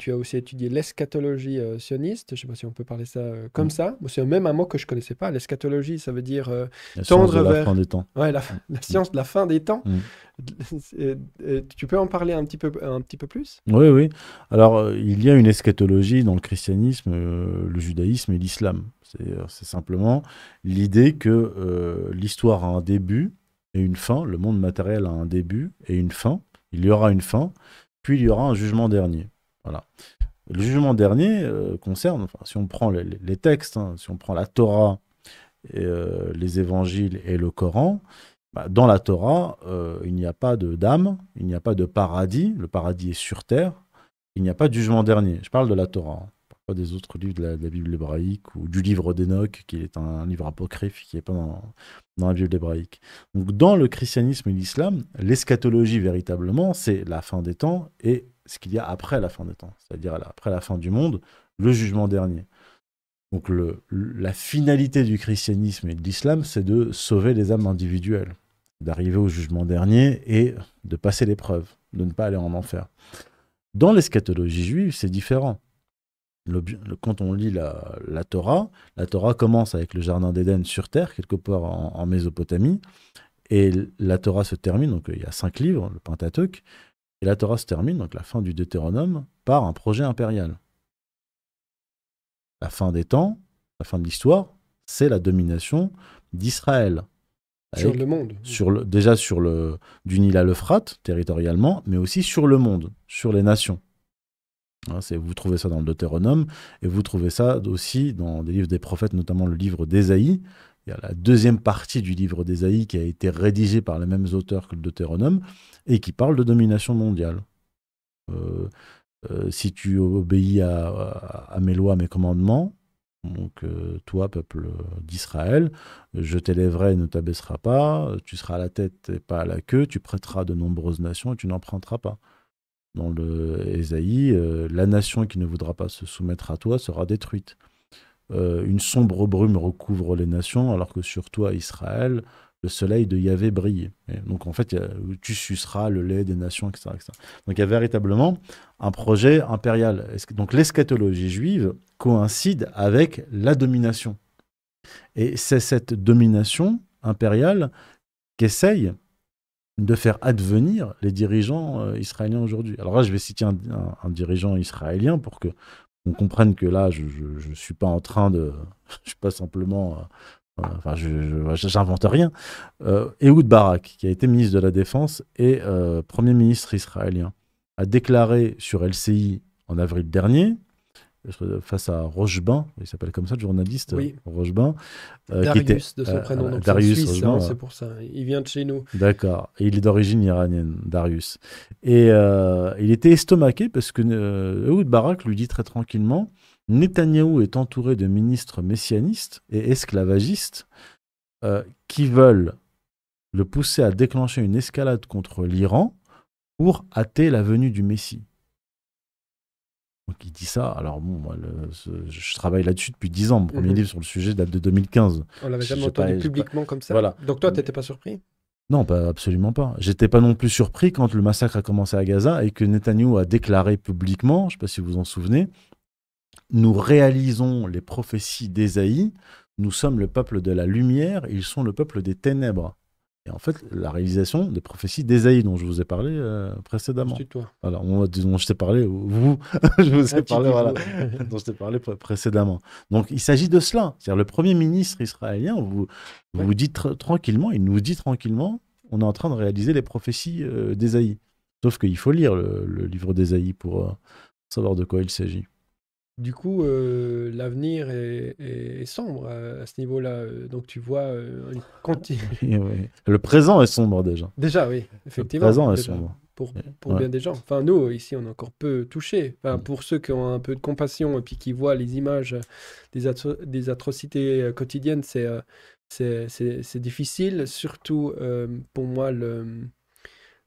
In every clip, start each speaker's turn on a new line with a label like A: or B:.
A: tu as aussi étudié l'eschatologie sioniste. Je ne sais pas si on peut parler ça comme ça. Bon, c'est même un mot que je ne connaissais pas. L'eschatologie, ça veut dire
B: La science de
A: tendre
B: la fin
A: vers
B: des temps.
A: ouais, la science de la fin des temps.
B: Mm.
A: Tu peux en parler un petit peu plus?
B: Oui, oui. Alors, il y a une eschatologie dans le christianisme, le judaïsme et l'islam. C'est simplement l'idée que l'histoire a un début et une fin. Le monde matériel a un début et une fin. Il y aura une fin, puis il y aura un jugement dernier. Voilà. Le jugement dernier concerne, enfin, si on prend les textes, hein, si on prend la Torah, et, les évangiles et le Coran, bah, dans la Torah, il n'y a pas d'âme, il n'y a pas de paradis, le paradis est sur terre, il n'y a pas de jugement dernier. Je parle de la Torah, hein. Je parle pas des autres livres de la Bible hébraïque ou du livre d'Enoch, qui est un livre apocryphe qui n'est pas dans la Bible hébraïque. Donc dans le christianisme et l'islam, l'eschatologie véritablement, c'est la fin des temps et ce qu'il y a après la fin des temps, c'est-à-dire après la fin du monde, le jugement dernier. Donc la finalité du christianisme et de l'islam, c'est de sauver les âmes individuelles, d'arriver au jugement dernier et de passer l'épreuve, de ne pas aller en enfer. Dans l'eschatologie juive, c'est différent. Quand on lit la Torah commence avec le jardin d'Éden sur terre, quelque part en Mésopotamie, et la Torah se termine, donc il y a 5 livres, le Pentateuque, et la Torah se termine, donc la fin du Deutéronome, par un projet impérial. La fin des temps, la fin de l'histoire, c'est la domination d'Israël.
A: Sur le monde.
B: Déjà du Nil à l'Euphrate, territorialement, mais aussi sur le monde, sur les nations. Hein, vous trouvez ça dans le Deutéronome, et vous trouvez ça aussi dans des livres des prophètes, notamment le livre d'Ésaïe. Il y a la deuxième partie du livre d'Ésaïe qui a été rédigée par les mêmes auteurs que le Deutéronome, et qui parle de domination mondiale. Si tu obéis à mes lois, à mes commandements, donc toi, peuple d'Israël, je t'élèverai et ne t'abaisseras pas, tu seras à la tête et pas à la queue, tu prêteras de nombreuses nations et tu n'emprunteras pas. Dans le Ésaïe, la nation qui ne voudra pas se soumettre à toi sera détruite. Une sombre brume recouvre les nations, alors que sur toi, Israël, le soleil de Yahvé brille. Et donc en fait, tu suceras le lait des nations, etc., etc. Donc il y a véritablement un projet impérial. Donc l'eschatologie juive coïncide avec la domination. Et c'est cette domination impériale qu'essaye de faire advenir les dirigeants israéliens aujourd'hui. Alors là, je vais citer un dirigeant israélien pour que on comprenne que là, je ne suis pas en train de... je suis pas simplement... enfin, j'invente rien. Ehud Barak, qui a été ministre de la Défense et Premier ministre israélien, a déclaré sur LCI en avril dernier, face à Rochebin, il s'appelle comme ça le journaliste,
A: Oui.
B: Rochebin, qui était
A: Darius, de son prénom, donc
B: Darius
A: c'est en Suisse,
B: Rochebin,
A: hein, c'est pour ça. Il vient de chez nous.
B: d'accord. Et il est d'origine iranienne, Darius. Et il était estomaqué parce que Ehud Barak lui dit très tranquillement, Netanyahou est entouré de ministres messianistes et esclavagistes qui veulent le pousser à déclencher une escalade contre l'Iran pour hâter la venue du Messie. Donc il dit ça. Alors bon, moi, je travaille là-dessus depuis 10 ans. Mon premier livre sur le sujet date de 2015.
A: On l'avait jamais entendu publiquement comme ça.
B: Voilà.
A: Donc toi, tu n'étais pas surpris?
B: Non, absolument pas. J'étais pas non plus surpris quand le massacre a commencé à Gaza et que Netanyahou a déclaré publiquement, je ne sais pas si vous vous en souvenez, nous réalisons les prophéties d'Ésaïe, nous sommes le peuple de la lumière, ils sont le peuple des ténèbres. Et en fait, la réalisation des prophéties d'Ésaïe dont je vous ai parlé précédemment.
A: Toi.
B: Voilà, dont je t'ai parlé, vous, je vous ai parlé, voilà, dont je t'ai parlé précédemment. Donc, il s'agit de cela. C'est-à-dire, le Premier ministre israélien vous dit tranquillement, il nous dit tranquillement, on est en train de réaliser les prophéties d'Ésaïe. Sauf qu'il faut lire le livre d'Ésaïe pour savoir de quoi il s'agit.
A: Du coup, l'avenir est sombre à ce niveau-là. Donc, tu vois une
B: Oui. Le présent est sombre déjà.
A: Déjà, oui, effectivement.
B: Le présent est sombre.
A: Pour bien des gens. Enfin, nous, ici, on est encore peu touchés. Enfin, pour ceux qui ont un peu de compassion et puis qui voient les images des atrocités quotidiennes, c'est difficile. Surtout, pour moi,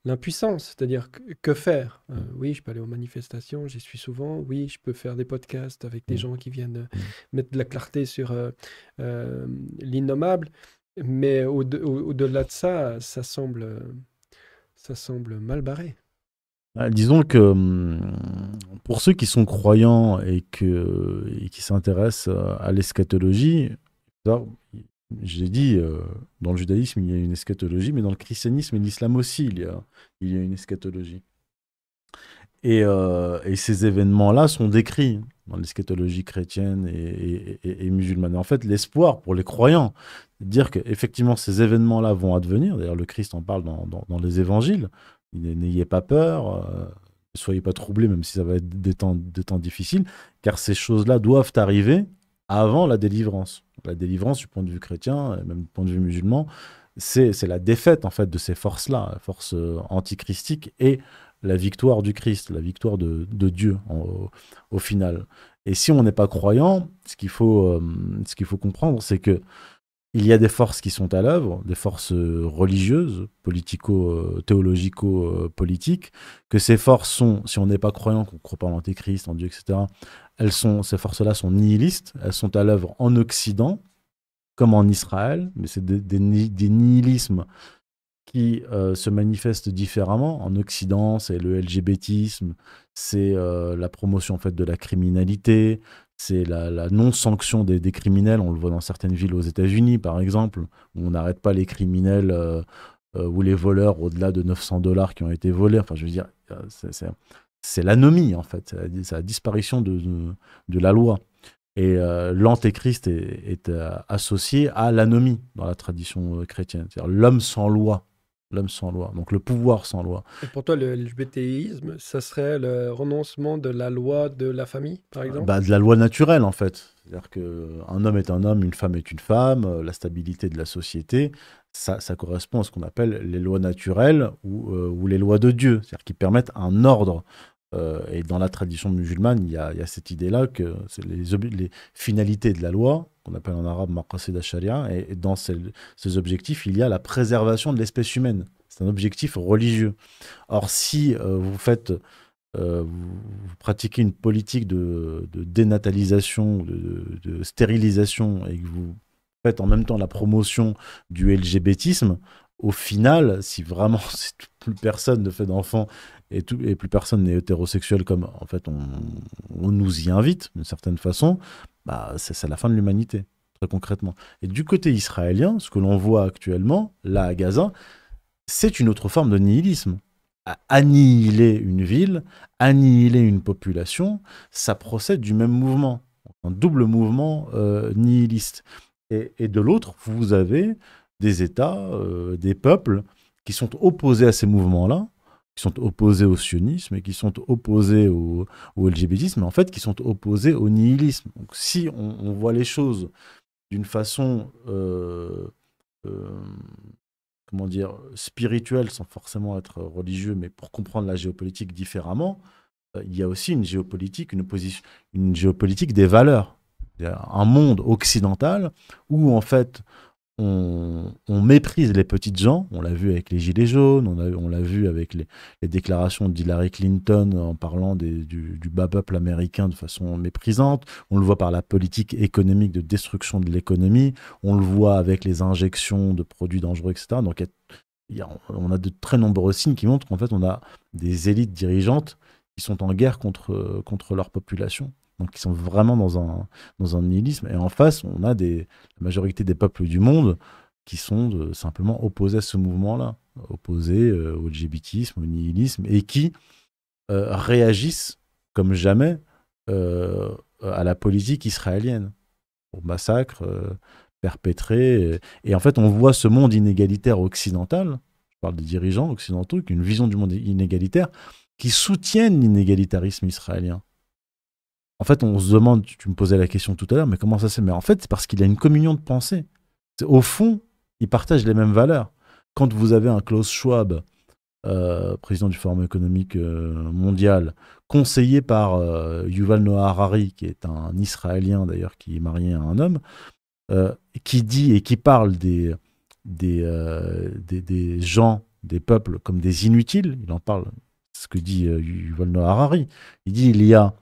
A: l'impuissance, c'est-à-dire que faire? Oui, je peux aller aux manifestations, j'y suis souvent. Oui, je peux faire des podcasts avec des gens qui viennent mettre de la clarté sur l'innommable. Mais au-delà de ça, ça semble mal barré.
B: Disons que pour ceux qui sont croyants et qui s'intéressent à l'eschatologie, alors, j'ai dit, dans le judaïsme, il y a une eschatologie, mais dans le christianisme et l'islam aussi, il y a une eschatologie. Et ces événements-là sont décrits dans l'eschatologie chrétienne et musulmane. Et en fait, l'espoir pour les croyants, c'est de dire qu'effectivement, ces événements-là vont advenir. D'ailleurs, le Christ en parle dans les évangiles. N'ayez pas peur, ne soyez pas troublés, même si ça va être des temps difficiles, car ces choses-là doivent arriver avant la délivrance. La délivrance, du point de vue chrétien, et même du point de vue musulman, c'est la défaite en fait de ces forces-là, la force antichristique et la victoire du Christ, la victoire de Dieu au final. Et si on n'est pas croyant, ce qu'il faut comprendre, c'est que il y a des forces qui sont à l'œuvre, des forces religieuses, politico-théologico-politiques, que ces forces sont, si on n'est pas croyant, qu'on ne croit pas en l'Antéchrist, en Dieu, etc., ces forces-là sont nihilistes, elles sont à l'œuvre en Occident, comme en Israël, mais c'est des nihilismes qui se manifestent différemment. En Occident, c'est le LGBTisme, c'est la promotion en fait, de la criminalité, c'est la non-sanction des criminels. On le voit dans certaines villes aux États-Unis, par exemple, où on n'arrête pas les criminels ou les voleurs au-delà de 900 $ qui ont été volés. Enfin, je veux dire, c'est l'anomie, en fait. C'est la disparition de la loi. Et l'antéchrist est associé à l'anomie dans la tradition chrétienne. C'est-à-dire l'homme sans loi. L'homme sans loi, donc le pouvoir sans loi.
A: Et pour toi, le LGBTisme, ça serait le renoncement de la loi de la famille, par exemple?
B: De la loi naturelle, en fait. C'est-à-dire qu'un homme est un homme, une femme est une femme, la stabilité de la société, ça correspond à ce qu'on appelle les lois naturelles ou les lois de Dieu, c'est-à-dire qui permettent un ordre. Et dans la tradition musulmane, il y a cette idée-là que c'est les finalités de la loi, qu'on appelle en arabe maqasid al-sharia, et dans ces objectifs, il y a la préservation de l'espèce humaine. C'est un objectif religieux. Or, si vous pratiquez une politique de dénatalisation, de stérilisation, et que vous faites en même temps la promotion du LGBTisme, au final, si vraiment si plus personne ne fait d'enfants et plus personne n'est hétérosexuel comme en fait on nous y invite d'une certaine façon, bah, c'est la fin de l'humanité, très concrètement. Et du côté israélien, ce que l'on voit actuellement, là à Gaza, c'est une autre forme de nihilisme. Annihiler une ville, annihiler une population, ça procède du même mouvement, un double mouvement nihiliste. Et de l'autre, vous avez des États, des peuples qui sont opposés à ces mouvements-là, qui sont opposés au sionisme et qui sont opposés au LGBTisme, mais en fait qui sont opposés au nihilisme. Donc si on voit les choses d'une façon euh, comment dire, spirituelle, sans forcément être religieux, mais pour comprendre la géopolitique différemment, il y a aussi une géopolitique, une géopolitique des valeurs. Il y a un monde occidental où, en fait, on méprise les petites gens. On l'a vu avec les Gilets jaunes, on l'a vu avec les déclarations d'Hillary Clinton en parlant du bas peuple américain de façon méprisante. On le voit par la politique économique de destruction de l'économie. On le voit avec les injections de produits dangereux, etc. Donc, on a de très nombreux signes qui montrent qu'en fait, on a des élites dirigeantes qui sont en guerre contre leur population. Donc, ils sont vraiment dans un nihilisme. Et en face, on a la majorité des peuples du monde qui sont simplement opposés à ce mouvement-là, opposés au LGBTisme, au nihilisme, et qui réagissent comme jamais à la politique israélienne, au massacre perpétré. Et en fait, on voit ce monde inégalitaire occidental, je parle des dirigeants occidentaux, qui ont une vision du monde inégalitaire, qui soutiennent l'inégalitarisme israélien. En fait, on se demande, tu me posais la question tout à l'heure, mais comment ça se fait? Mais en fait, c'est parce qu'il y a une communion de pensée. Au fond, ils partagent les mêmes valeurs. Quand vous avez un Klaus Schwab, président du Forum économique mondial, conseillé par Yuval Noah Harari, qui est un Israélien d'ailleurs, qui est marié à un homme, qui dit et qui parle des gens, des peuples comme des inutiles, il en parle, c'est ce que dit Yuval Noah Harari. Il dit il y a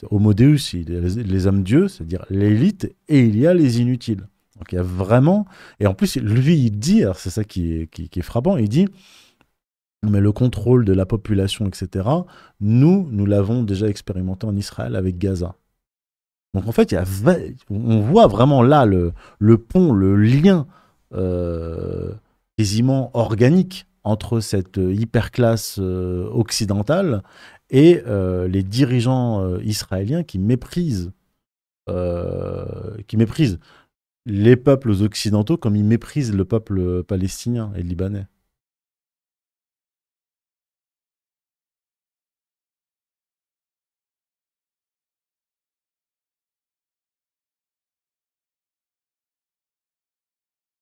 B: Homo Deus, il y a les hommes-dieux, c'est-à-dire l'élite, et il y a les inutiles. Donc il y a vraiment... Et en plus, lui, il dit, alors c'est ça qui est frappant, il dit, Mais le contrôle de la population, etc., nous l'avons déjà expérimenté en Israël avec Gaza. Donc en fait, on voit vraiment là le pont, le lien quasiment organique entre cette hyperclasse occidentale et les dirigeants israéliens qui méprisent les peuples occidentaux comme ils méprisent le peuple palestinien et libanais.